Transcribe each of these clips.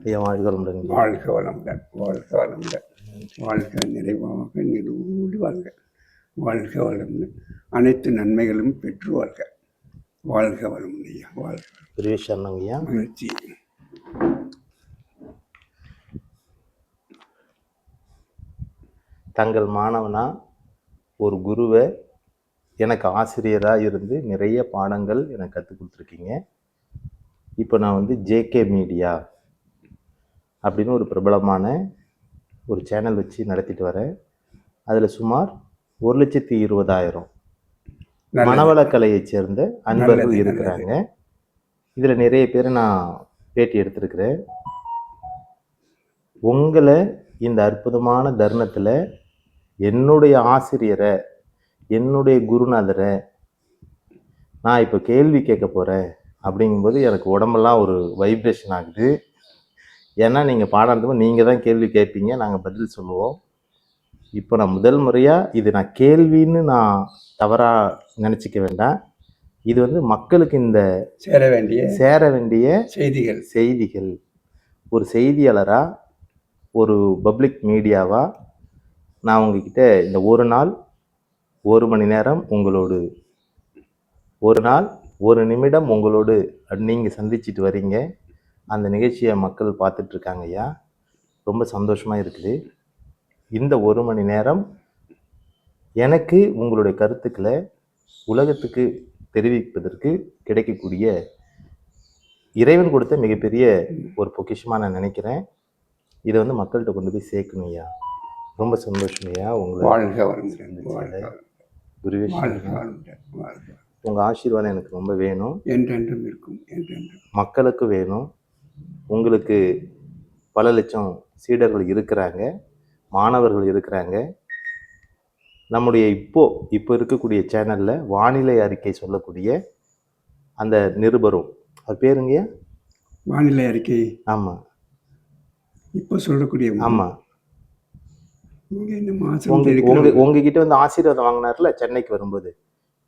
ஐயா வாழ்க வளமுடன். வாழ்க வளமுடன், வாழ்க வளமுடன், வாழ்க நிறைவாக நெடுவோடு வாழ்க, வாழ்க வளமுடன், அனைத்து நன்மைகளும் பெற்று வாழ்க, வாழ்க வளமுடன் ஐயா, வாழ்க. பெரிய சரணங்க ஐயா. மகிழ்ச்சி. தங்கள் மாணவனா ஒரு குருவை எனக்கு ஆசிரியராக இருந்து நிறைய பாடங்கள் எனக்கு கற்றுக் கொடுத்துருக்கீங்க. இப்போ நான் வந்து ஜேகே மீடியா அப்படின்னு ஒரு பிரபலமான ஒரு சேனல் வச்சு நடத்திட்டு வரேன். அதில் சுமார் 1,20,000 மனவளக்கலையை சேர்ந்த அன்பர்கள் இருக்கிறாங்க. இதில் நிறைய பேர் நான் பேட்டி எடுத்திருக்கிறேன். உங்களை இந்த அற்புதமான தருணத்தில் என்னுடைய ஆசிரியரை, என்னுடைய குருநாதரை நான் இப்போ கேள்வி கேட்க போகிறேன் அப்படிங்கும்போது எனக்கு உடம்பெல்லாம் ஒரு வைப்ரேஷன் ஆகுது. ஏன்னா நீங்கள் பாடுறதுக்கு நீங்கள் தான் கேள்வி கேட்பீங்க, நாங்கள் பதில் சொல்லுவோம். இப்போ நான் முதல் முறையாக இது நான் கேள்வின்னு நான் தவறாக நினச்சிக்க வேண்டாம். இது வந்து மக்களுக்கு இந்த சேர வேண்டிய செய்திகள் ஒரு செய்தியாளராக, ஒரு பப்ளிக் மீடியாவாக நான் உங்ககிட்ட இந்த ஒரு நாள் 1 மணி நேரம் உங்களோடு, ஒரு நாள் 1 நிமிடம் உங்களோடு நீங்கள் சந்திச்சுட்டு வரீங்க. அந்த நிகழ்ச்சியை மக்கள் பார்த்துட்ருக்காங்க ஐயா. ரொம்ப சந்தோஷமாக இருக்குது. இந்த 1 மணி நேரம் எனக்கு உங்களுடைய கருத்துக்களை உலகத்துக்கு தெரிவிப்பதற்கு கிடைக்கக்கூடிய இறைவன் கொடுத்த மிகப்பெரிய ஒரு பொக்கிஷமாக நான் நினைக்கிறேன். இதை வந்து மக்கள்கிட்ட கொண்டு போய் சேர்க்கணும் ஐயா. ரொம்ப சந்தோஷம் ஐயா. குருவே உங்கள் ஆசீர்வாதம் எனக்கு ரொம்ப வேணும், என்றென்றும் இருக்கும், என்றென்றும் மக்களுக்கு வேணும். உங்களுக்கு பல லட்சம் சீடர்கள் இருக்கிறாங்க, மாணவர்கள் இருக்கிறாங்க. நம்முடைய இப்போ இருக்கக்கூடிய சேனலில் வானிலை அறிக்கை சொல்லக்கூடிய அந்த நிருபரும், அது பேருங்கய்யா வானிலை அறிக்கை. ஆமாம், இப்போ சொல்லக்கூடிய. ஆமாம், உங்ககிட்ட வந்து ஆசீர்வாதம் வாங்கினார்ல சென்னைக்கு வரும்போது,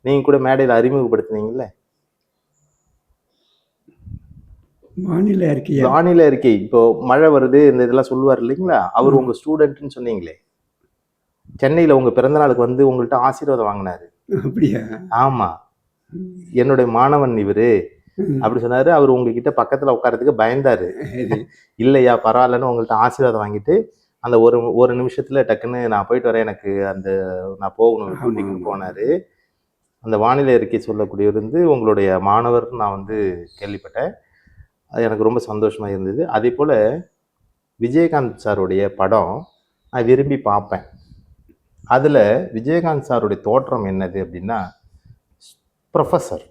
நீங்கள் கூட மேடையில் அறிமுகப்படுத்தினீங்கல்ல வானிலை அறிக்கை. இப்போ மழை வருது இந்த இதெல்லாம் சொல்லுவார் இல்லைங்களா, அவர் உங்கள் ஸ்டூடெண்ட்னு சொன்னீங்களே, சென்னையில் உங்கள் பிறந்த நாளுக்கு வந்து உங்கள்கிட்ட ஆசீர்வாதம் வாங்கினாரு. அப்படியா? ஆமாம், என்னுடைய மாணவன் இவரு அப்படி சொன்னாரு. அவர் உங்ககிட்ட பக்கத்தில் உட்காரத்துக்கு பயந்தாரு. இல்லையா பரவாயில்லன்னு உங்கள்கிட்ட ஆசீர்வாதம் வாங்கிட்டு அந்த ஒரு நிமிஷத்தில் டக்குன்னு நான் போயிட்டு வரேன், எனக்கு அந்த நான் போகணும் ஷூட்டிங்னு போனார். அந்த வானிலை அறிக்கை சொல்லக்கூடியவர் வந்து உங்களுடைய மாணவர் நான் வந்து கேள்விப்பட்டேன். அது எனக்கு ரொம்ப சந்தோஷமாக இருந்தது. அதே போல் விஜயகாந்த் சாருடைய படம் நான் விரும்பி பார்ப்பேன். அதில் விஜயகாந்த் சாருடைய தோற்றம் என்னது அப்படின்னா ப்ரொஃபஸர்.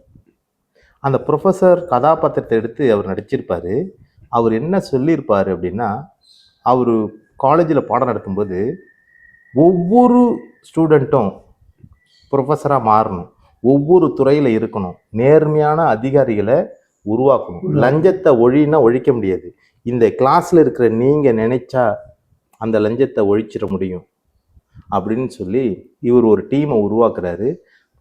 அந்த ப்ரொஃபஸர் கதாபாத்திரத்தை எடுத்து அவர் நடிச்சிருப்பார். அவர் என்ன சொல்லியிருப்பார் அப்படின்னா, அவர் காலேஜில் பாடம் நடத்தும்போது ஒவ்வொரு ஸ்டூடெண்ட்டும் ப்ரொஃபஸராக மாறணும், ஒவ்வொரு துறையில் இருக்கணும், நேர்மையான அதிகாரிகளை உருவாக்கணும், லஞ்சத்தை ஒழிக்க முடியாது, இந்த கிளாஸில் இருக்கிற நீங்கள் நினைச்சா அந்த லஞ்சத்தை ஒழிச்சிட முடியும் அப்படின்னு சொல்லி இவர் ஒரு டீமை உருவாக்குறாரு.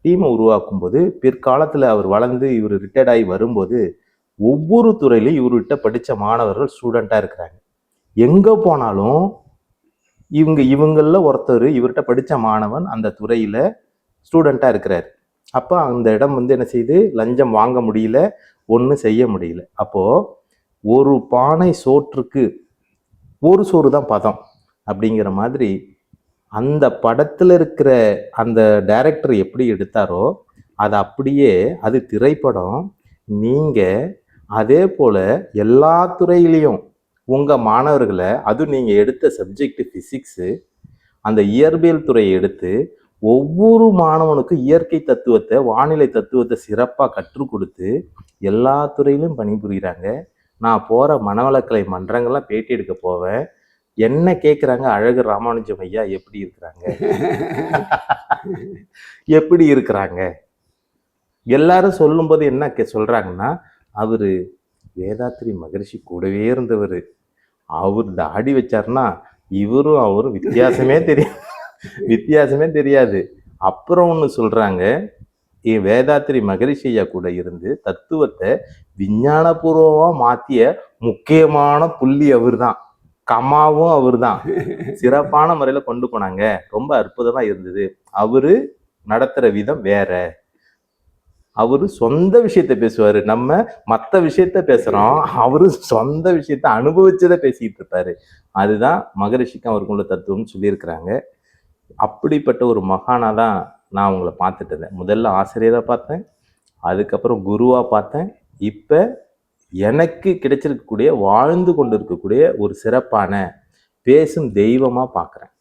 டீமை உருவாக்கும்போது பிற்காலத்தில் அவர் வளர்ந்து இவர் ரிட்டையர்ட் ஆகி வரும்போது ஒவ்வொரு துறையிலையும் இவர்கிட்ட படித்த மாணவர்கள் ஸ்டூடெண்ட்டாக இருக்கிறாங்க. எங்கே போனாலும் இவங்களில் ஒருத்தர் இவர்கிட்ட படித்த மாணவன் அந்த துறையில் ஸ்டூடெண்ட்டாக இருக்கிறார். அப்போ அந்த இடம் வந்து என்ன செய்யுது, லஞ்சம் வாங்க முடியல, ஒன்றும் செய்ய முடியல. அப்போது ஒரு பானை சோற்றுக்கு ஒரு சோறு தான் பதம் அப்படிங்கிற மாதிரி அந்த படத்தில் இருக்கிற அந்த டைரக்டர் எப்படி எடுத்தாரோ அது அப்படியே அது திரைப்படம். நீங்கள் அதே போல் எல்லா துறையிலையும் உங்கள் மாணவர்களை, அதுவும் நீங்கள் எடுத்த சப்ஜெக்ட் ஃபிசிக்ஸு, அந்த இயற்பியல் துறையை எடுத்து ஒவ்வொரு மாணவனுக்கும் இயற்கை தத்துவத்தை, வானிலை தத்துவத்தை சிறப்பாக கற்றுக் கொடுத்து எல்லா துறையிலும் பணிபுரிகிறாங்க. நான் போகிற மனவளக்கலை மன்றங்கள்லாம் பேட்டி எடுக்க போவேன். என்ன கேட்குறாங்க, அழகர் ராமானுஜம் ஐயா எப்படி இருக்கிறாங்க எப்படி இருக்கிறாங்க எல்லாரும் சொல்லும்போது என்ன சொல்கிறாங்கன்னா, அவர் வேதாத்ரி மகரிஷி கூடவே இருந்தவர், அவர் தாடி வச்சார்னா அவரும் வித்தியாசமே தெரியாது. அப்புறம் ஒன்று சொல்கிறாங்க, வேதாத்திரி மகரிஷி ஐயா கூட இருந்து தத்துவத்தை விஞ்ஞானபூர்வமா மாத்திய முக்கியமான புள்ளி அவர்தான். கமாவும் அவர்தான். சிறப்பான முறையில கொண்டு போனாங்க. ரொம்ப அற்புதமா இருந்தது. அவரு நடத்துற விதம் வேற. அவரு சொந்த விஷயத்த பேசுவாரு. நம்ம மத்த விஷயத்த பேசுறோம். அவரு சொந்த விஷயத்த அனுபவிச்சதை பேசிட்டு இருப்பாரு. அதுதான் மகரிஷிக்கும் அவருக்கும் உள்ள தத்துவம்னு சொல்லியிருக்கிறாங்க. அப்படிப்பட்ட ஒரு மகானா தான் நான் உங்களை பார்த்துட்டு இருந்தேன். முதல்ல ஆசிரியரா பார்த்தேன், அதுக்கப்புறம் குருவா பார்த்தேன். இப்ப எனக்கு கிடைச்சிருக்கக்கூடிய வாழ்ந்து கொண்டு இருக்கக்கூடிய ஒரு சிறப்பான பேசும் தெய்வமா பார்க்கிறேன்.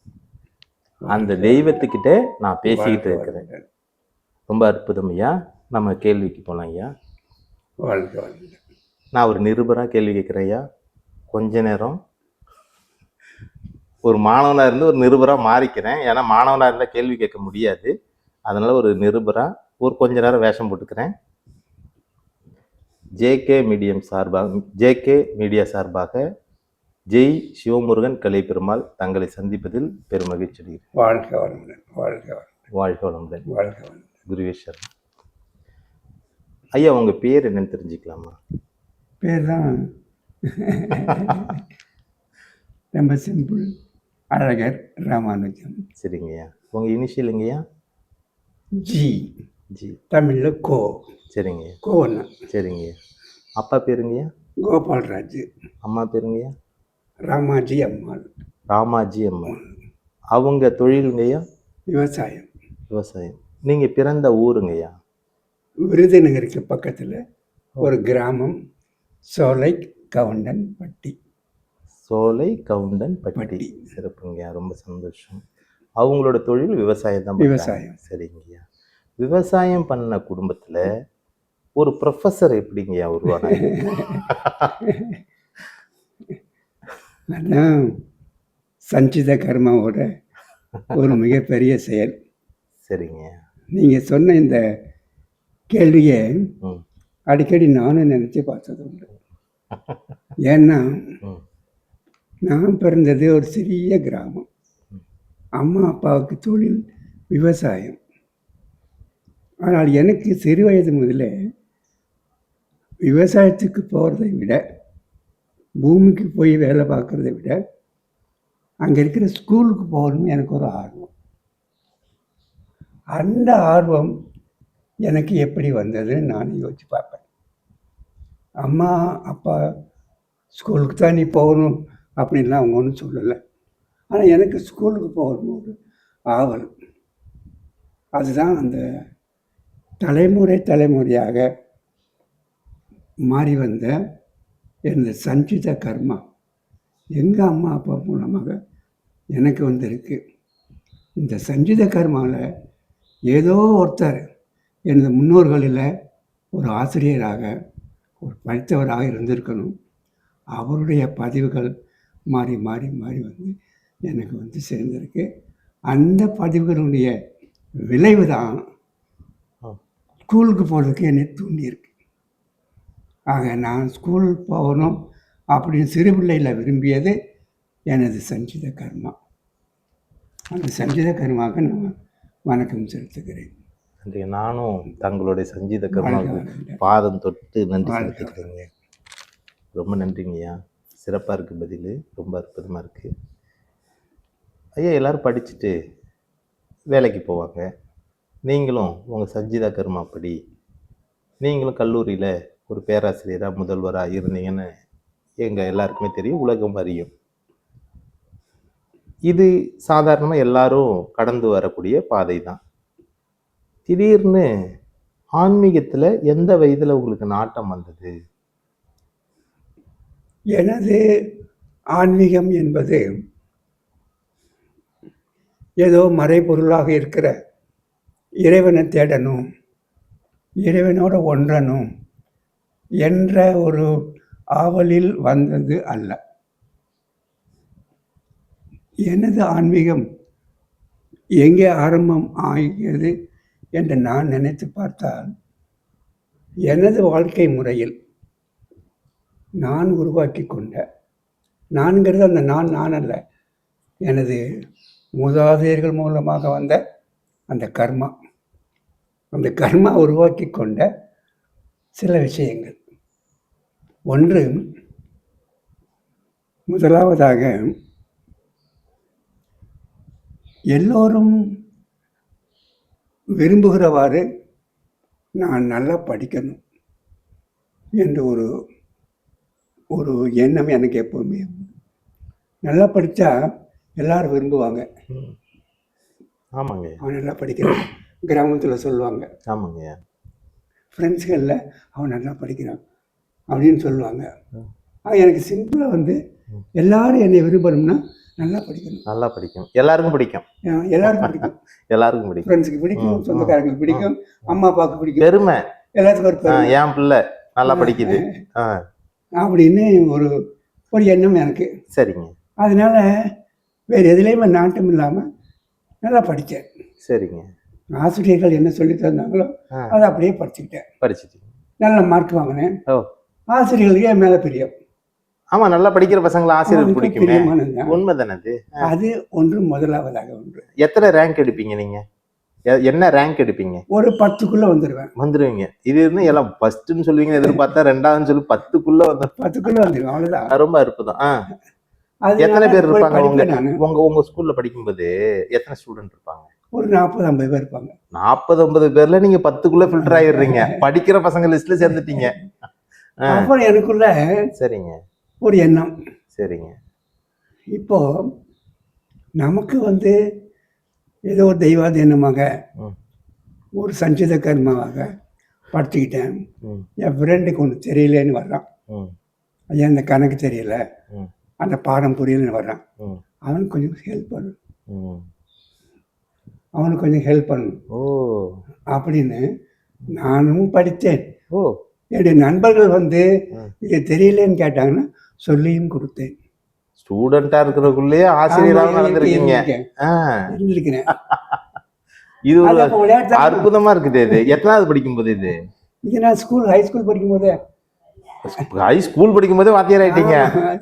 அந்த தெய்வத்துக்கிட்ட நான் பேசிக்கிட்டு இருக்கிறேன். ரொம்ப அற்புதம் ஐயா. நம்ம கேள்விக்கு போலாம் ஐயா. வாழ்க வாழ்க. நான் ஒரு நிருபரா கேள்வி கேட்கிறேன் ஐயா. கொஞ்ச நேரம் ஒரு மாணவனா இருந்து ஒரு நிருபரா மாறிக்கிறேன். ஏன்னா மாணவனா இருந்தா கேள்வி கேட்க முடியாது. அதனால ஒரு நிருபரா ஒரு கொஞ்ச நேரம் வேஷம் போட்டுக்கிறேன். ஜேகே மீடியா சார்பாக ஜெய் சிவமுருகன் கலை பெருமாள் தங்களை சந்திப்பதில் பெருமகிழ்ச்சி அடைகிறேன். வாழ்க வளமுடன். வாழ்க வளமுடன். வாழ்க வளமுடன். வாழ்க வளமுடன். குருவேஸ்வரன் ஐயா, உங்க பேர் என்னன்னு தெரிஞ்சுக்கலாமா? பேர் தான் ரொம்ப சிம்பிள். அழகர் ராமானுஜம். சரிங்கய்யா. உங்க இனிஷியலுங்கய்யா? ஜி. ஜி. தமிழில் கோ. சரிங்கய்யா. கோவண்ணா. சரிங்கய்யா. அப்பா பேருங்கய்யா? கோபால்ராஜ். அம்மா பேருங்கய்யா? ராமாஜி அம்மாள். ராமாஜி அம்மாள். அவங்க தொழிலுங்கய்யா? விவசாயம். விவசாயம். நீங்க பிறந்த ஊருங்கய்யா? விருதுநகருக்கு பக்கத்தில் ஒரு கிராமம், சோலை கவுண்டன்பட்டி. சோலை கவுண்டன்பட்டி. சிறப்புங்கய்யா, ரொம்ப சந்தோஷம். அவங்களோட தொழில் விவசாயம் தான். விவசாயம். சரிங்கய்யா. விவசாயம் பண்ண குடும்பத்துல ஒரு ப்ரொஃபஸர் எப்படிங்கய்யா உருவானாங்க? அதான் சஞ்சித கர்மாவோட ஒரு மிகப்பெரிய செயல். சரிங்க. நீங்கள் சொன்ன இந்த கேள்வியை அடிக்கடி நானும் நினச்சி பார்த்தது உண்டு. ஏன்னா நான் பிறந்தது ஒரு சிறிய கிராமம். அம்மா அப்பாவுக்கு தொழில் விவசாயம். ஆனால் எனக்கு சிறு வயது முதலே விவசாயத்துக்கு போகிறதை விட, பூமிக்கு போய் வேலை பார்க்குறதை விட, அங்கே இருக்கிற ஸ்கூலுக்கு போகணும்னு எனக்கு ஒரு ஆர்வம். அந்த ஆர்வம் எனக்கு எப்படி வந்ததுன்னு நான் யோசிச்சு பார்ப்பேன். அம்மா அப்பா ஸ்கூலுக்கு தான் நீ போகணும் அப்படின்லாம் அவங்க ஒன்றும் சொல்லலை. ஆனால் எனக்கு ஸ்கூலுக்கு போகணும் ஒரு ஆவல். அதுதான் அந்த தலைமுறையாக மாறி வந்த எனது சஞ்சித கர்மா எங்கள் அம்மா அப்பா மூலமாக எனக்கு வந்திருக்கு. இந்த சஞ்சித கர்மாவில் ஏதோ ஒருத்தர் எனது முன்னோர்களில் ஒரு ஆசிரியராக, ஒரு படித்தவராக இருந்திருக்கணும். அவருடைய பதிவுகள் மாறி மாறி மாறி வந்து எனக்கு வந்து சேர்ந்திருக்கு. அந்த பதிவுகளுடைய விளைவு தான் ஸ்கூலுக்கு போகிறதுக்கு என்னை தூண்டியிருக்கு. ஆக நான் ஸ்கூல் போகணும் அப்படின்னு சிறு பிள்ளையில் விரும்பியது எனது சஞ்சித கர்மா. அந்த சஞ்சித கர்மாவுக்கு நான் வணக்கம் செலுத்துகிறேன். நன்றி. நானும் தங்களுடைய சஞ்சித கர்மாவுக்கு பாதம் தொட்டு நன்றி செலுத்துக்கிறேங்க. ரொம்ப நன்றிங்கய்யா. சிறப்பாக இருக்குது பதில், ரொம்ப அற்புதமாக இருக்குது ஐயா. எல்லோரும் படிச்சுட்டு வேலைக்கு போவாங்க. நீங்களும் உங்கள் சஞ்சித கர்மா படி நீங்களும் கல்லூரியில் ஒரு பேராசிரியராக முதல்வராக இருந்தீங்கன்னு எங்கள் எல்லாருக்குமே தெரியும், உலகம் அறியும். இது சாதாரணமாக எல்லாரும் கடந்து வரக்கூடிய பாதை தான். திடீர்னு ஆன்மீகத்தில் எந்த வயதில் உங்களுக்கு நாட்டம் வந்தது? எனது ஆன்மீகம் என்பது ஏதோ மறைபொருளாக இருக்கிற இறைவனை தேடணும், இறைவனோட ஒன்றணும் என்ற ஒரு ஆவலில் வந்தது அல்ல. எனது ஆன்மீகம் எங்கே ஆரம்பம் ஆகியது என்று நான் நினைத்து பார்த்தால், எனது வாழ்க்கை முறையில் நான் உருவாக்கி கொண்ட, நான்கிறது அந்த நான் அல்ல, எனது மூதாதையர்கள் மூலமாக வந்த அந்த கர்மா. அந்த கர்மா உருவாக்கி கொண்ட சில விஷயங்கள். ஒன்று, முதலாவதாக எல்லோரும் விரும்புகிறவாறு நான் நல்லா படிக்கணும் என்ற ஒரு ஒரு எண்ணம் எனக்கு எப்போவுமே உண்டு. நல்லா படித்தா எல்லாரும் விரும்புவாங்க. ம். ஆமாங்க. அவன் நல்லா படிக்கிறான், கிராமத்தில் சொல்லுவாங்க. ஆமாங்க. ஃப்ரெண்ட்ஸுகளில் அவன் நல்லா படிக்கிறான் அப்படின்னு சொல்லுவாங்க. ம். எனக்கு சிம்பிளாக வந்து எல்லாரும் என்னை விரும்பணும்னா நல்லா படிக்கணும். நல்லா பிடிக்கும். எல்லாருக்கும் பிடிக்கும். எல்லாருக்கும் பிடிக்கும். எல்லாருக்கும் பிடிக்கும். ஃப்ரெண்ட்ஸுக்கு பிடிக்கும், சொந்தக்காரங்களுக்கு பிடிக்கும், அம்மா அப்பாவுக்கு பிடிக்கும், பெருமை. எல்லாத்துக்கும் ஒரு பெருமை. என் பிள்ளை நல்லா படிக்குது. அப்படின்னு ஒரு ஒரு எண்ணம் எனக்கு. சரிங்க. அதனால வேறு எதுலேயுமே நாட்டம் இல்லாமல் நல்லா படித்தேன். சரிங்க. ஆசிரியர்கள் என்ன சொல்லி தந்தாங்களோ அதை அப்படியே படிச்சுக்கிட்டேன். படிச்சுட்டீங்க. நல்ல மார்க் வாங்கினேன். ஓ. ஆசிரியர்களுக்கு என் மேலே பிரியம். ஆமா, நல்லா படிக்கிற பசங்களை ஆசிரியர் பிடிக்குமே. பிரியமானதுதான். உண்மைதானே அது? அது ஒன்று, முதலாவதாக ஒன்று. எத்தனை ரேங்க் எடுப்பீங்க நீங்க? என்ன ரேங்க் எடுப்பீங்க? ஒரு 10க்குள்ள வந்துடுவேன். வந்துருவீங்க. இது இருந்து எல்லாம் ஃபர்ஸ்ட்னு சொல்லுவீங்க, எதிர்பார்த்தா ரெண்டாவதுன்னு சொல்லி 10க்குள்ள வந்து 10க்குள்ள வந்துடுவேன், அவ்வளோதான். ரொம்ப அற்புதம். அதனால எத்தனை பேர் போய் இருப்பாங்க படிப்பேன் நானு. உங்க ஸ்கூல்ல படிக்கும்போது? எத்தனை ஸ்டூடெண்ட் இருப்பாங்க? ஒரு 40-50 பேர் இருப்பாங்க. 40-50 பேர்ல நீங்க 10க்குள்ள ஃபில்டர் ஆயிடுறீங்க. படிக்கிற பசங்க லிஸ்ட்ல சேர்ந்துட்டீங்க. அப்புறம் எனக்குள்ள சரிங்க. ஒரு எண்ணம். சரிங்க. இப்போ நமக்கு வந்து ஏதோ ஒரு தெய்வாதீனமாக ஒரு சஞ்சித கர்மாவாக படிச்சுக்கிட்டேன். என் ஃப்ரெண்டுக்கு ஒன்று தெரியலேன்னு வர்றான். ஐயா இந்த கணக்கு தெரியல, அந்த பாடம் புரியலன்னு வர்றான். அவனுக்கு கொஞ்சம் ஹெல்ப் பண்ணணும், அவனுக்கு கொஞ்சம் ஹெல்ப் பண்ணணும் அப்படின்னு நானும் படித்தேன். என்னுடைய நண்பர்கள் வந்து இது தெரியலேன்னு கேட்டாங்கன்னா சொல்லியும் கொடுத்தேன். ஸ்டூடெண்டா இருக்கிறதுக்குள்ளேயே ஆசிரியராக நடந்திருக்கீங்க. இருந்திருக்கிறேன். இது ஒரு அற்புதமா இருக்குது. இது எத்தனாவது படிக்கும்போது? இது நான் ஹை ஸ்கூல் படிக்கும்போது. ஹை ஸ்கூல் படிக்கும்போதே வாத்தியார் ஆயிட்டீங்க.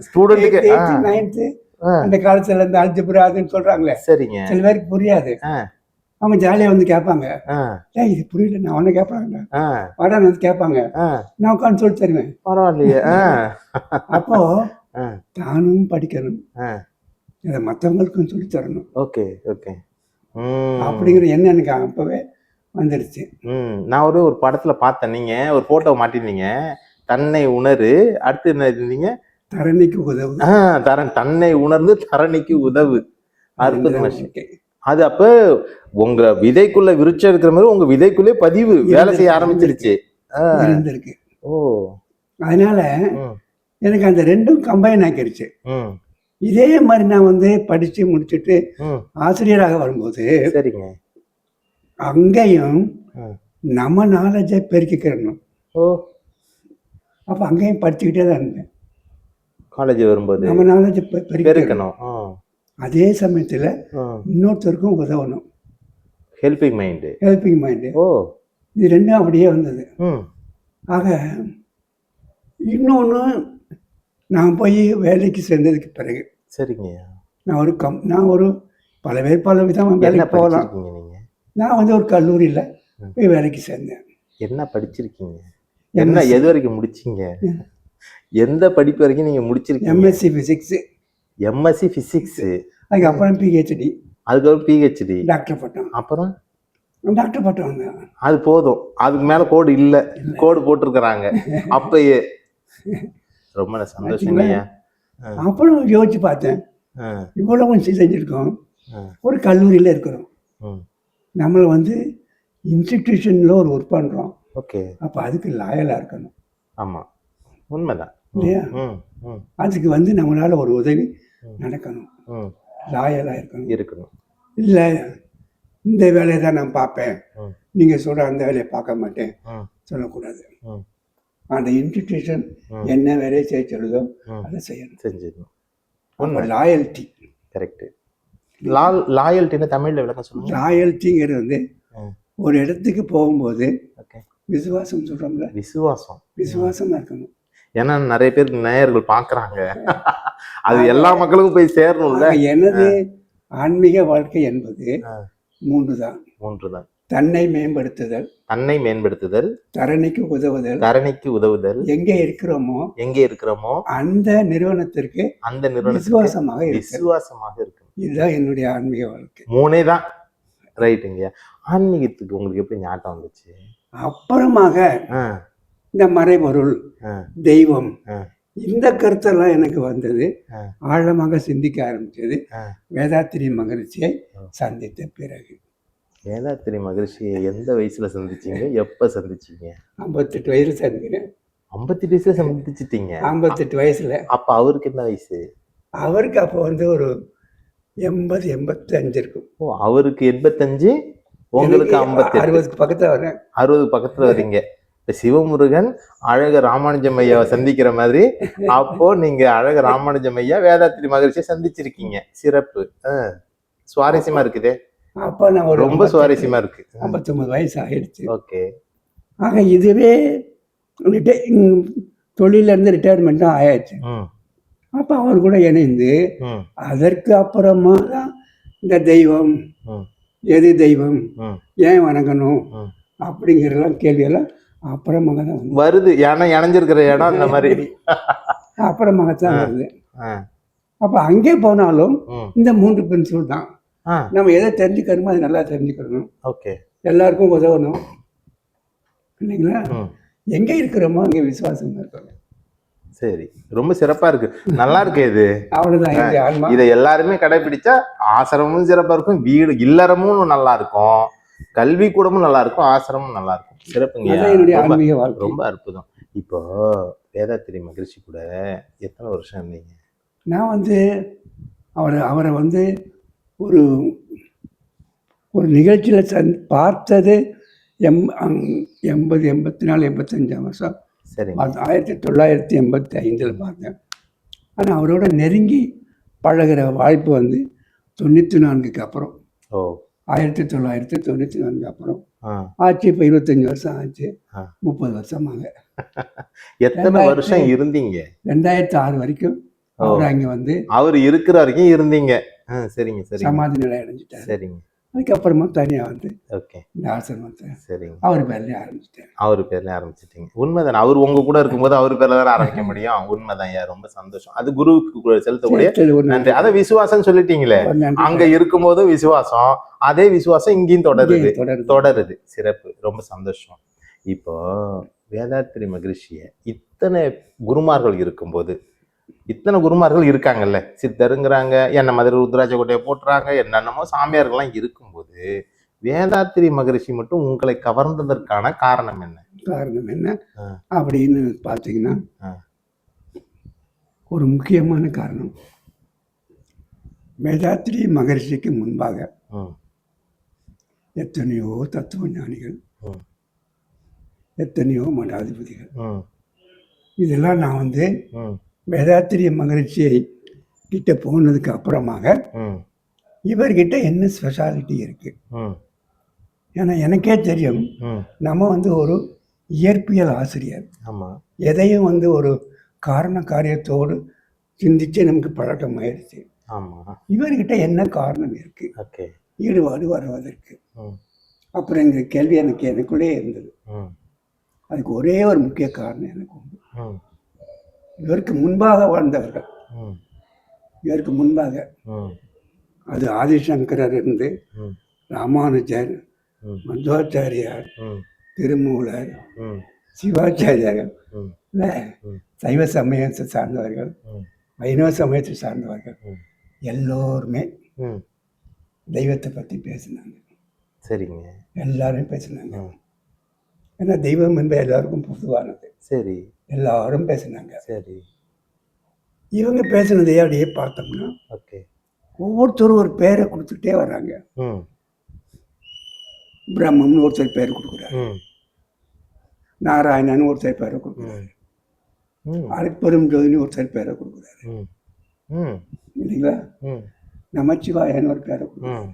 ஸ்டூடெண்ட்டுக்கு 8th 9th அந்த காலத்துல இருந்து அல்ஜிப்ரா அதுன்னு சொல்றாங்களே. சரிங்க. சில பேருக்கு புரியாது. அவங்க ஜாலியா வந்து கேட்பாங்க, இது புரியல, நான் அவனை கேட்பாங்க, வாடான்னு வந்து கேட்பாங்க, நான் உட்காந்து சொல்லி தருவேன். பரவாயில்லையே. அப்போ தானும் படிக்கணும், இதை மற்றவங்களுக்கும் சொல்லி தரணும். Okay okay. அப்படிங்கிற எண்ணம் எனக்கு அப்பவே வந்துடுச்சு. நான் ஒரு படத்துல பார்த்தேன், நீங்க ஒரு போட்டோ மாட்டிருந்தீங்க. தன்னை உணரு, அடுத்து என்ன இருந்தீங்க? தரணிக்கு உதவு. தன்னை உணர்ந்து தரணிக்கு உதவு. அற்புதம். அது அப்ப உங்க விதைக்குள்ள விருட்சம் இருக்கிற மாதிரி உங்க விதைக்குள்ளே பதிவு வேலை செய்ய ஆரம்பிச்சிருச்சு. இருந்திருக்கு. அதனால எனக்கு அந்த ரெண்டும் கம்பைன் ஆக்கிடுச்சு. இதே மாதிரி நான் வந்து படிச்சு முடிச்சுட்டு ஆசிரியராக வரும்போது சரிங்க, அங்கேயும் நம்ம நாலேஜை பெருக்கிக்கிறணும். அப்ப அங்கேயும் படிச்சுக்கிட்டே தான் இருந்தேன். காலேஜ் வரும்போது நம்ம நாலேஜை பெருக்கணும். அதே சமயத்துல இன்னொருத்தருக்கும் உதவணும். Helping mind. Helping mind. இது ரெண்டும் அப்படியே வந்தது. ஆக இன்னொன்று, நான் போய் வேலைக்கு சேர்ந்ததுக்கு பிறகு சரிங்க, நான் ஒரு பல பேர் பல விதமாக வேலைக்கு போகலாம். நான் வந்து ஒரு கல்லூரியில் போய் வேலைக்கு சேர்ந்தேன். என்ன படிச்சிருக்கீங்க? என்ன எது வரைக்கும் முடிச்சிங்க? எந்த படிப்பு வரைக்கும் நீங்க முடிச்சிருக்கீங்க? MSc physics. MSc physics. அதுக்கப்புறம் பிஹெச்டி. அதுக்கப்புறம் பிஹெச்டி. டாக்டர் பட்டம். அப்புறம் டாக்டர் பட்டம் வந்தேன். அது போதும், அதுக்கு மேல கோடு இல்லை, கோடு போட்டிருக்கிறாங்க அப்பயே. ரொம்ப சந்தோஷம். அப்புறம் யோசிச்சு பார்த்தேன், இவ்வளவு செஞ்சிருக்கோம், ஒரு கல்லூரியில் இருக்கிறோம், நம்மளை வந்து இன்ஸ்டிடியூஷனில் ஒரு ஒர்க் பண்ணுறோம். ஓகே. அப்போ அதுக்கு லாயலாக இருக்கணும். ஆமாம், உண்மைதான் இல்லையா? அதுக்கு வந்து நம்மளால் ஒரு உதவி நடக்கணும், லாயலாக இருக்கணும். இல்லை இந்த வேலையை தான் நான் பார்ப்பேன், நீங்கள் சொல்கிற அந்த வேலையை பார்க்க மாட்டேன் சொல்லக்கூடாது. அந்த இன்ஸ்டிடியூஷன் என்ன வேலையை செய்ய சொல்லுதோ அதை செய்யணும், செஞ்சிடணும். லாயல்ட்டி. கரெக்டு. லாயல்ட்டின்னு தமிழில் விளக்கம் சொல்லுங்க. லாயல்ட்டிங்கிறது வந்து ஒரு இடத்துக்கு போகும்போது விசுவாசம் சொல்கிறோம்ல, விசுவாசமாக இருக்கணும். ஏன்னா நிறைய பேர் நேயர்கள் பார்க்குறாங்க, அது எல்லா மக்களுக்கும் போய் சேரணும்ல. எனது ஆன்மீக வாழ்க்கை என்பது 3 தான். தன்னை மேம்படுத்துதல், தன்னை மேம்படுத்துதல், தரணிக்கு உதவுதல், தரணிக்கு உதவுதல், எங்கே இருக்கிறோமோ எங்கே இருக்கிறோமோ அந்த நிறுவனத்திற்கு அந்த நிறுவனத்துக்கு விசுவாசமாக இருக்கு. விசுவாசமாக இருக்கும். இதுதான் என்னுடைய ஆன்மீக வாழ்க்கை. 3 தான். ரைட்டுங்க. ஆன்மீகத்துக்கு உங்களுக்கு எப்படி ஞாட்டம் வந்துச்சு? அப்புறமாக ஆ, இந்த மறைபொருள், ஆ, தெய்வம், ஆ, இந்த கருத்தெல்லாம் எனக்கு வந்தது. ஆ. ஆழமாக சிந்திக்க ஆரம்பிச்சது ஆ. வேதாத்திரி மகரிஷியை சந்தித்த பிறகு. வேதாத்திரி மகரிஷியை எந்த வயசுல சந்திச்சீங்க? எப்ப சந்திச்சீங்க? 58 வயசுல சந்திக்கிறேன். 58 வயசுல சந்திச்சிட்டீங்க. 58 வயசுல. அப்ப அவருக்கு என்ன வயசு? அவருக்கு அப்போ வந்து ஒரு 80, 85 இருக்கும். ஓ, அவருக்கு 85, உங்களுக்கு 58. 60க்கு பக்கத்துல வரேன். 60 பக்கத்துல வரீங்க. இப்ப சிவமுருகன் அழக ராமானுஜம் ஐயாவை சந்திக்கிற மாதிரி அப்போ நீங்க அழக ராமானுஜம் ஐயா வேதாத்திரி மகரிஷியை சந்திச்சிருக்கீங்க. சிறப்பு. சுவாரஸ்யமா இருக்குதே. அப்ப நான் ஒரு ரொம்ப சுவாரஸ்யமா இருக்கு. 59 வயசு ஆயிடுச்சு. ஓகே. ஆக இதுவே தொழில இருந்து ரிட்டையர்மெண்ட்டும் ஆயாச்சு. ம், அப்ப அவர் கூட இணைந்து ம், அதற்கு அப்புறமா தான் இந்த தெய்வம், ம், எது தெய்வம், ம், ஏன் வணங்கணும் ம். அப்படிங்கிறதெல்லாம் கேள்வியெல்லாம் அப்புறமாக தான் வந்து வருது. ஏன்னா இணைஞ்சிருக்கிற இடம் அந்த மாதிரி. அப்புறமாக தான் வருது. ஆ, அப்ப அங்கே போனாலும் ம், இந்த 3 பிரின்சிபல் தான். ஆ, நம்ம எதை தெரிஞ்சுக்கிறோமோ அது நல்லா தெரிஞ்சுக்கணும், ஓகே. எல்லாருக்கும் உதவணும், இல்லைங்களா? ம், எங்கே இருக்கிறோமோ அங்கே விசுவாசம் இருக்கணும். சரி, ரொம்ப சிறப்பா இருக்கு. நல்லா இருக்கு இது. அவ்வளவுதான் என்னுடைய ஆன்மா. இதை எல்லாருமே கடைபிடிச்சா ஆசிரமும் சிறப்பா இருக்கும், வீடு இல்லறமும் நல்லா இருக்கும், கல்வி கூடமும் நல்லா இருக்கும், ஆசிரமும் நல்லா இருக்கும். சிறப்புங்க. அதான் என்னுடைய ரொம்ப ஆன்மீக வாழ்க்கை. ரொம்ப அற்புதம். இப்போ வேதாத்திரி மகரிஷி கூட எத்தனை வருஷம் இருந்தீங்க? நான் வந்து அவரை வந்து ஒரு ஒரு நிகழ்ச்சியில் பார்த்தது 80, 84, 85 வருஷம். சரிங்க. 1985 பார்த்தேன். ஆனால் அவரோட நெருங்கி பழகிற வாய்ப்பு வந்து 94க்கு அப்புறம், ஓ, 1994 அப்புறம் ஆ, ஆச்சு. இப்போ 25 வருஷம் ஆச்சு. ஆ. 30 வருஷமாக எத்தனை வருஷம் இருந்தீங்க? 2006 வரைக்கும் அவர் அங்கே வந்து அவர் இருக்கிற வரைக்கும் இருந்தீங்க. சரிங்க, சரிங்க, சமாதி நிலை அடைஞ்சிட்டார். சரிங்க. அதுக்கப்புறமா தனியாக வந்து ஓகே, இந்த ஆசிரமத்தை சரிங்க. அவர் பேர்லேயே ஆரம்பிச்சிட்டார். அவர் பேர்ல ஆரம்பிச்சிட்டீங்க. உண்மைதான். அவர் உங்க கூட இருக்கும்போது அவர் பேர்ல தான் ஆரம்பிக்க முடியும். உண்மைதான் ஐயா. ரொம்ப சந்தோஷம். அது குருவுக்கு செலுத்தக்கூடிய நன்றி. அத விசுவாசம் சொல்லிட்டீங்களே, அங்க இருக்கும்போது விசுவாசம், அதே விசுவாசம் இங்கேயும் தொடருது. சிறப்பு. ரொம்ப சந்தோஷம். இப்போ வேதாத்திரி மகரிஷிய இத்தனை குருமார்கள் இருக்கும்போது, இத்தனை குருமார்கள் இருக்காங்கல்ல, சித்தருங்கிறாங்க, என்ன மாதிரி ருத்ராஜ கோட்டையை போட்டுறாங்க, என்னென்னமோ சாமியார்கள்லாம் இருக்கும்போது வேதாத்திரி மகரிஷி மட்டும் உங்களை கவர்ந்ததற்கான காரணம் என்ன? காரணம் என்ன அப்படின்னு பார்த்தீங்கன்னா, ஒரு முக்கியமான காரணம், வேதாத்திரி மகரிஷிக்கு முன்பாக எத்தனையோ தத்துவ ஞானிகள், எத்தனையோ மடாதிபதிகள், இதெல்லாம் நான் வந்து வேதாத்திரி மகரிஷியை கிட்ட போனதுக்கு அப்புறமாக இவர்கிட்ட என்ன ஸ்பெஷாலிட்டி இருக்கு. ஏன்னா எனக்கே தெரியும், நம்ம வந்து ஒரு இயற்பியல் ஆசிரியர். எதையும் வந்து ஒரு காரண காரியத்தோடு சிந்திச்சு நமக்கு பழக்கம் ஆயிடுச்சு. இவர்கிட்ட என்ன காரணம் இருக்கு ஈடுபாடு வருவதற்கு? அப்புறம் கேள்வி எனக்குள்ளே இருந்தது. அதுக்கு ஒரே ஒரு முக்கிய காரணம் எனக்கு உண்டு. இவருக்கு முன்பாக வாழ்ந்தவர்கள், இவருக்கு முன்பாக அது ஆதிசங்கரர் இருந்து ராமானுஜர், மத்வாச்சாரியார், திருமூலர், சிவாச்சாரியார்கள், சைவ சமயத்தை சார்ந்தவர்கள், வைணவ சமயத்தை சார்ந்தவர்கள் எல்லோருமே தெய்வத்தை பற்றி பேசினாங்க. சரிங்க. எல்லாரும் பேசினாங்க. ஏன்னா தெய்வம் என்பது எல்லாருக்கும் பொதுவானது. சரி, எல்லாரும் பேசினாங்க. சரி, இவங்க பேசினதையே அப்படியே பார்த்தோம்னா ஒவ்வொருத்தரும் ஒரு பேரை கொடுத்துட்டே வர்றாங்க. பிரம்மம்னு ஒருத்தர் பேர் கொடுக்குறாரு, நாராயணன் ஒருத்தர் பேரை கொடுக்குறாரு, அருட்பெரும் ஜோதினு ஒருத்தர் பேரை கொடுக்குறாரு, இல்லைங்களா? நமச்சிவாயன்னு ஒரு பேரை கொடுக்குறாரு.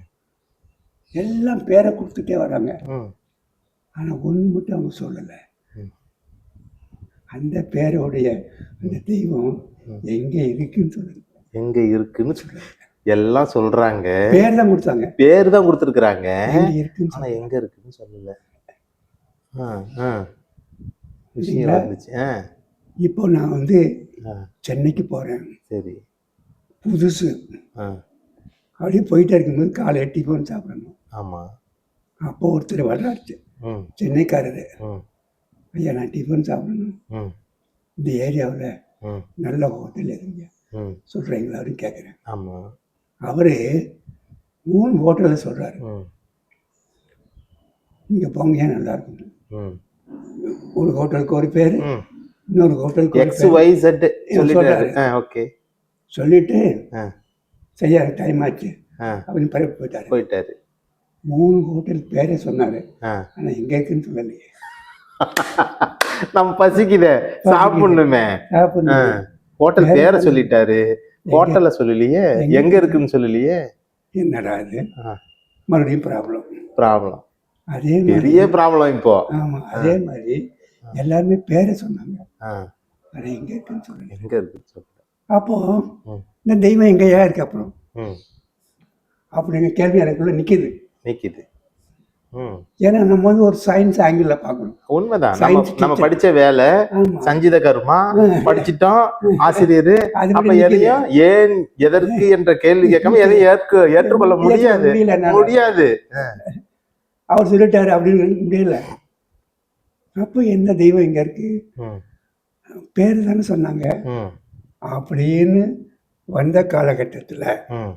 எல்லாம் பேரை கொடுத்துட்டே வராங்க. ஆனால் ஒன்று மட்டும் அவங்க சொல்லலை, அந்த பேரோடைய அந்த தெய்வம் எங்கே இருக்குன்னு சொல்லுங்க. எங்கே இருக்குன்னு சொல்லுங்க. எல்லாம் சொல்றாங்க, பேர் தான் கொடுத்தாங்க. பேர் தான் கொடுத்துருக்குறாங்க, எங்க இருக்குன்னு ஆனா சொல்லல. எங்க இருக்குன்னு சொல்லல. ஆ, ஆ. விஷயம் இல்லைங்களா? வந்துச்சு. இப்போ நான் வந்து ஆ, சென்னைக்கு போகிறேன், சரி. புதுசு. ஆ, அப்படியே போயிட்டே இருக்கும்போது காலையில டிஃபன் சாப்பிடணும். ஆமா. அப்போ ஒருத்தர் வர்றாரு, ம், சென்னைக்காரரு. ம், ஐயா நான் டிஃபன் சாப்பிடணும், ம், இந்த ஏரியாவில் ம், நல்ல ஹோட்டல் எதுங்க ம். சொல்கிறீங்களா அப்படின்னு கேட்குறேன். ஆமா. அவர் 3 ஹோட்டலில் சொல்கிறாரு, ம், இங்கே போங்க நல்லா இருக்கும். ம், ஒரு ஹோட்டலுக்கு ஒரு பேர், ம். இன்னொரு ஹோட்டலுக்கு ஒரு எக்ஸ் பேர் ஒய் செட் சொல்லிட்டாரு. சொல்றாரு. ஓகே. சொல்லிட்டு ஆ, சரியா டைம் ஆச்சு ஆ, அப்படின்னு பரப்பி போயிட்டாரு. போயிட்டாரு. 3 ஹோட்டல் பேரே சொன்னார், ஆ. ஆனால் எங்கே இருக்குன்னு சொல்லலையே. நம்ம பசிக்குதே, சாப்பிடணுமே. சாப்பிடணும். ஹோட்டல் வேற பேரை என்ன? சொல்லிட்டாரு, ஹோட்டல்ல சொல்லலையே, எங்க எங்க இருக்குன்னு சொல்லலையே. என்னடா இது, ஆ, மறுபடியும் ப்ராப்ளம். ப்ராப்ளம், அதே மாதிரி பெரிய ப்ராப்ளம் இப்போ. ஆமாம், அதே மாதிரி எல்லாருமே பேரை சொன்னாங்க, ஆ, ஆனால் எங்கே இருக்குன்னு சொல்லலை. எங்க இருக்குன்னு சொல்லல. அப்போது ம், இந்த தெய்வம் எங்கேயா இருக்கு அப்புறம் ம். அப்படிங்கிற கேள்வி எனக்குள்ள நிற்கிது. நிக்குது. ம். ஏன்னா நம்ம வந்து ஒரு சயின்ஸ் ஆங்கிளில் பார்க்கணும். உண்மைதான். Science நம்ம teacher. படிச்ச வேலை ஆமாம், சங்கீத கர்மா படிச்சிட்டோம், ஆசிரியர். அது அப்ப எதையும் ஏன் எதற்கு என்ற கேள்வி கேட்காம எதையும் ஏற்றுக்கொள்ள முடியாது, முடியல என்னால. முடியாது. அவர் சொல்லிட்டாரு அப்படின்னு முடியல. அப்போ என்ன தெய்வம் இங்கே இருக்கு, ம், பேர் தானே சொன்னாங்க ம், அப்படின்னு வந்த காலகட்டத்தில் ம்.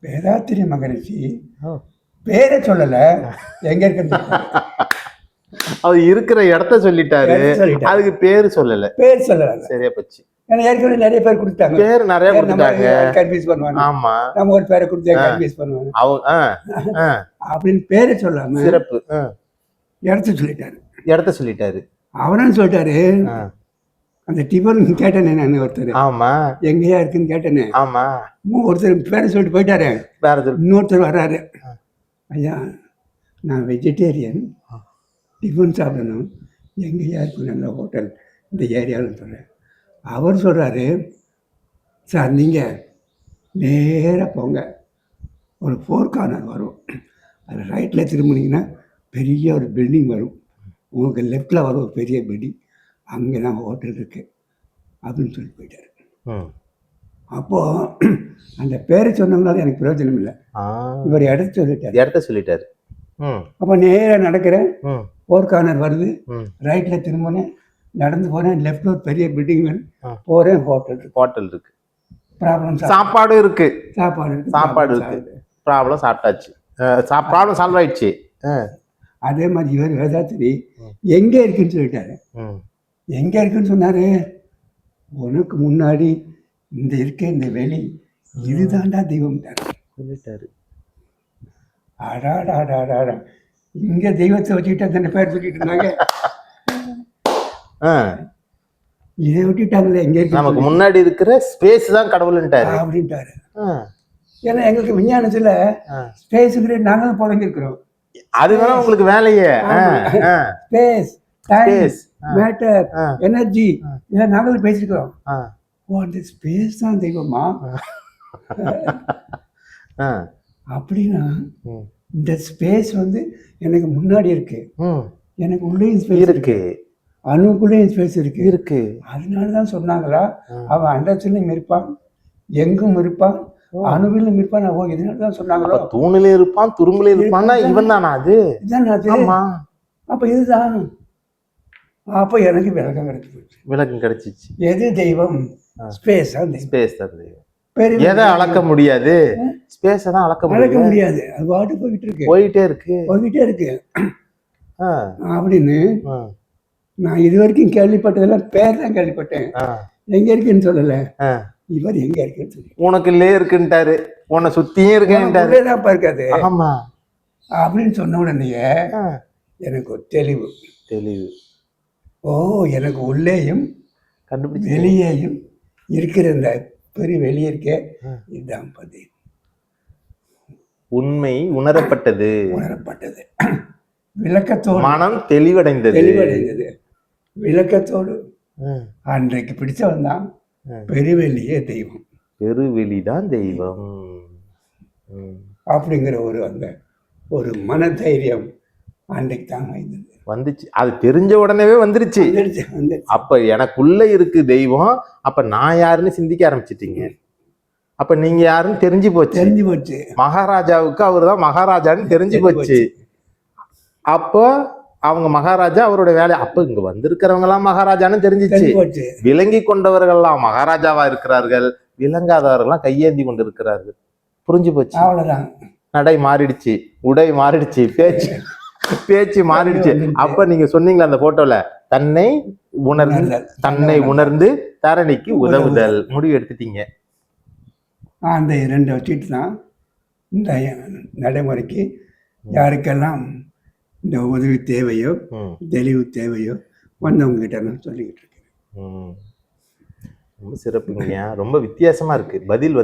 வேதாத்திரி மகரிஷி ஓ. பேரை சொல்லலை, எங்கே இருக்குன்னு சொல்லிட்டாரு. அவர் இருக்கிற இடத்த சொல்லிட்டாரு, இடத்த சொல்லிட்டாரு. அதுக்கு பேரு சொல்லல. பேர் சொல்லலை. சரியா போச்சு. ஏன்னா ஏற்கனவே நிறைய பேர் கொடுத்தாங்க, பேர் நிறைய கொடுத்துட்டாங்க. கன்ஃபியூஸ் பண்ணுவாங்க. ஆமா. நம்ம ஒரு பேரை கொடுத்து கன்ஃபியூஸ் பண்ணுவாங்க. அவங்க அப்படின்னு பேரை சொல்லாம சிறப்பு. இடத்த சொல்லிட்டாரு. இடத்த சொல்லிட்டாரு. அவனும் சொல்லிட்டாரு, ஆ, அந்த டிஃபன் கேட்டேனே நான் ஒருத்தர், ஆமா, எங்கேயா இருக்குன்னு கேட்டேனே. ஆமா. ஒருத்தர் பேரை சொல்லிட்டு போயிட்டாரு. வேற சொல்லு. இன்னொருத்தர் வர்றாரு, ஐயா நான் வெஜிடேரியன், டிஃபன் சாப்பிடணும், எங்கேயா இருக்கும் நல்ல ஹோட்டல் இந்த ஏரியாவில் சொல்கிறேன். அவர் சொல்கிறாரு, சார் நீங்கள் நேராக போங்க, ஒரு 4 கார்னர் வரும், அது ரைட்டில் திரும்பினீங்கன்னா பெரிய ஒரு பில்டிங் வரும், உங்களுக்கு லெஃப்டில் வரும் ஒரு பெரிய பில்டிங், அங்கே தான் ஹோட்டல் இருக்குது அப்படின்னு சொல்லி போயிட்டார். ம். அப்போது அந்த பேரை சொன்னவங்களால எனக்கு பிரயோஜனம் இல்லை, ஆ, இவர் இடத்த சொல்லிட்டார். இடத்த சொல்லிட்டாரு. ம், அப்போ நேராக நடக்கிறேன், ம், 4 கார்னர் வருது, ம். ரைட்டில் திரும்பினேன், நடந்து போகிறேன், லெஃப்டில் ஒரு பெரிய பில்டிங் வருது, ஆ. போகிறேன், ஹோட்டல் இருக்கு. ஹோட்டல் இருக்கு, ப்ராப்ளம் சாப்பாடு இருக்கு, சாப்பாடு இருக்கு, சாப்பாடு இருக்கு, ப்ராப்ளம் சாப்பிட்டாச்சு, ப்ராப்ளம் சால்வ் ஆயிடுச்சு. அதே மாதிரி இவர் வேதாத்திரி எங்கே இருக்குன்னு சொல்லிட்டாரு. ம், எங்கே இருக்குன்னு சொன்னார், உனக்கு முன்னாடி இந்த இருக்க இந்த வெளி இதுதான்டா தெய்வம் சொல்லிட்டாரு. அடாடாடாடா, இங்கே தெய்வத்தை வச்சுக்கிட்டு அந்த பேர் சொல்லிட்டு இருந்தாங்க, ஆ, இதை விட்டுட்டாங்களே எங்கே இருக்கு நமக்கு முன்னாடி இருக்கிற ஸ்பேஸ் தான் கடவுள்ன்ட்டாரு. அப்படின்ட்டாரு. ஆ, ஏன்னா எங்களுக்கு விஞ்ஞானத்தில் ஆ. ஸ்பேஸுக்கு நாங்களும் புதங்கிருக்கிறோம். அதுதான் உங்களுக்கு வேலையே. Space, time, Space. மேட்டர், ஆ. எனர்ஜி, இதை நாங்களும் பேசிக்கிறோம். ஆ, ஓ அந்த ஸ்பேஸ் தான் தெய்வமா ஆ, அப்படின்னா ம், இந்த ஸ்பேஸ் வந்து எனக்கு முன்னாடி இருக்கு, ம். எனக்கு உள்ளேயும் ஸ்பேஸ் இருக்கு, இருக்கு, அணுக்குள்ளேயும் ஸ்பேஸ் இருக்கு. இருக்கு. அதனால தான் சொன்னாங்களா, ஆ. அவன் அண்டத்திலும் இருப்பான், எங்கும் இருப்பான், அணுவிலும் இருப்பான். ஓ இதனால தான் சொன்னாங்களோ. அப்ப தூணிலே இருப்பான், துரும்புல இருப்பான்னா இவன் தானா அது? இதுதான் அது. ஆமா, அப்போ இதுதான். அப்போ எனக்கு விளக்கம் கிடைச்சி போச்சு. விளக்கம் கிடைச்சிச்சு. எது தெய்வம்? ஸ்பேஸ் தான் தெய்வம். ஸ்பேஸ் தான் தெய்வம். பெரிய எதை அளக்க முடியாது? ஸ்பேஸை தான் அளக்க அளக்க முடியாது. முடியாது, அது பாட்டு போயிட்டு இருக்கு, போயிட்டே இருக்கு. போய்கிட்டே இருக்கு. ஆ, அப்படின்னு ஆ, நான் இது வரைக்கும் கேள்விப்பட்டதெல்லாம் பேர் தான் கேள்விப்பட்டேன், ஆ, எங்க இருக்குன்னு சொல்லல. ஆ. இவர் எங்க இருக்குன்னு சொல்லி உனக்கு இல்லே இருக்குன்ட்டாரு, உன்னை சுத்தியும் இருக்கேன்ட்டாரு. தான் பார்க்காது ஆமா. அப்படின்னு சொன்ன உடனேயே ஆ, எனக்கு ஒரு தெளிவு. தெளிவு. ஓ எனக்கு உள்ளேயும் கண்டுபிடிச்சு. வெளியேயும் இருக்கிற இந்த பெரிய வெளியே இருக்கே, இதுதான் பதில். உண்மை உணரப்பட்டது, உணரப்பட்டது, விளக்கத்தோடு மனம் தெளிவடைந்தது. தெளிவடைந்தது, விளக்கத்தோடு. ம், அன்றைக்கு பிடிச்சவன் தான் பெருவெளியே தெய்வம். பெருவெளிதான் தெய்வம். அப்படிங்கிற ஒரு மனதைரியம் அன்றைக்கு தான் வந்துச்சு. அது தெரிஞ்ச உடனேவே வந்துருச்சு. அப்ப எனக்குள்ள இருக்கு தெய்வம், அப்ப நான் யாருன்னு சிந்திக்க ஆரம்பிச்சிட்டீங்க. அப்ப நீங்க யாருன்னு தெரிஞ்சு போச்சு. மகாராஜாவுக்கு அவர்தான் மகாராஜான்னு தெரிஞ்சு போச்சு. அப்போ அவங்க மகாராஜா, அவரோட வேலை. அப்ப இங்க வந்திருக்கிறவங்க எல்லாம் மகாராஜான்னு தெரிஞ்சிச்சு. விளங்கி கொண்டவர்கள் எல்லாம் மகாராஜாவா இருக்கிறார்கள், விளங்காதவர்கள் எல்லாம் கையேந்தி கொண்டு இருக்கிறார்கள். புரிஞ்சு போச்சு. அவ்வளவுதான். நடை மாறிடுச்சு, உடை மாறிடுச்சு, பேச்சு மாறிடுச்சு. அப்ப நீங்க சொன்னீங்களா அந்த போட்டோல, தன்னை உணர்ந்து தரணிக்கு உதவுதல் முடிவு எடுத்துட்டீங்க. அந்த 2 வச்சுட்டு தான் இந்த நடைமுறைக்கு யாருக்கெல்லாம் இந்த உதவி தேவையோ தெளிவு தேவையோ வந்தவங்க கிட்ட நான் சொல்லிக்கிட்டு இருக்கேன். ரொம்ப சிறப்புங்க. ரொம்ப வித்தியாசமா இருக்கு பதில்.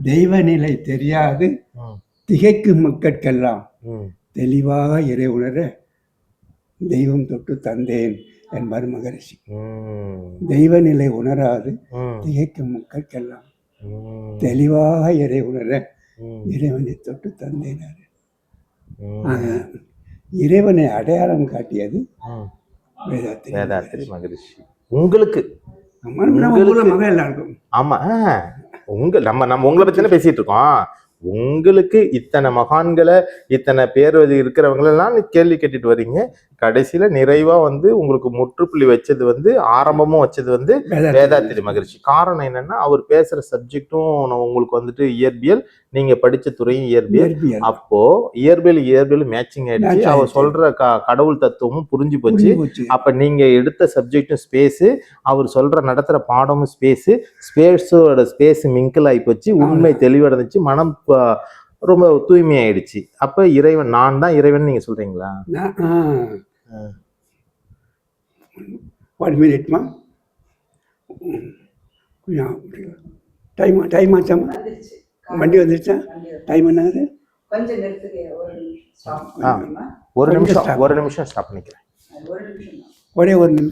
தெய்வ நிலை தெரியாது திகைக்கும் மக்கட்கெல்லாம் தெளிவாக இறை உணர தெய்வம் தொட்டு தந்தேன் என்பார் மகரிஷி. தெய்வ நிலை உணராது திகைக்கும் மக்கட்கெல்லாம் தெளிவாக இறை உணர இறைவனை தொட்டு தந்தேனாரு. இறைவனை அடையாளம் காட்டியது வேதாத்திரி மகரிஷி. உங்களுக்கு எல்லாருக்கும் ஆமா, நம்ம உங்களை பத்தி தானே பேசிட்டு இருக்கோம். உங்களுக்கு இத்தனை மகான்களை, இத்தனை பேர் இருக்கிறவங்களெல்லாம் கேள்வி கேட்டுட்டு வர்றீங்க. கடைசியில நிறைவா உங்களுக்கு முற்றுப்புள்ளி வச்சது ஆரம்பமும் வச்சது வேதாத்திரி மகரிஷி. காரணம் என்னன்னா, அவர் பேசுற சப்ஜெக்டும் உங்களுக்கு இயற்பியல், நீங்க படிச்ச துறையும் இயற்பியல். அப்போ இயற்பியல் மேட்சிங் ஆயிடுச்சு. அவர் சொல்ற கடவுள் தத்துவமும் புரிஞ்சு போச்சு. அப்ப நீங்க எடுத்த சப்ஜெக்டும் ஸ்பேஸ், அவர் சொல்ற நடத்துற பாடமும் ஸ்பேஸோட ஸ்பேஸ் மிங்கிள் ஆகி போச்சு. உண்மை தெளிவடைஞ்சிச்சு, மனம் ரொம்ப தூய்மையாயிடுச்சு. அப்ப இறைவன், நான் தான் இறைவன் நீங்க சொல்றீங்களா? டைம் ஆச்சாமா? வண்டி வந்துருச்சா? டைம் என்னது? ஒரு நிமிஷம் ஸ்டாப் பண்ணிக்கிறேன். ஒரே ஒரு நிமிஷம்.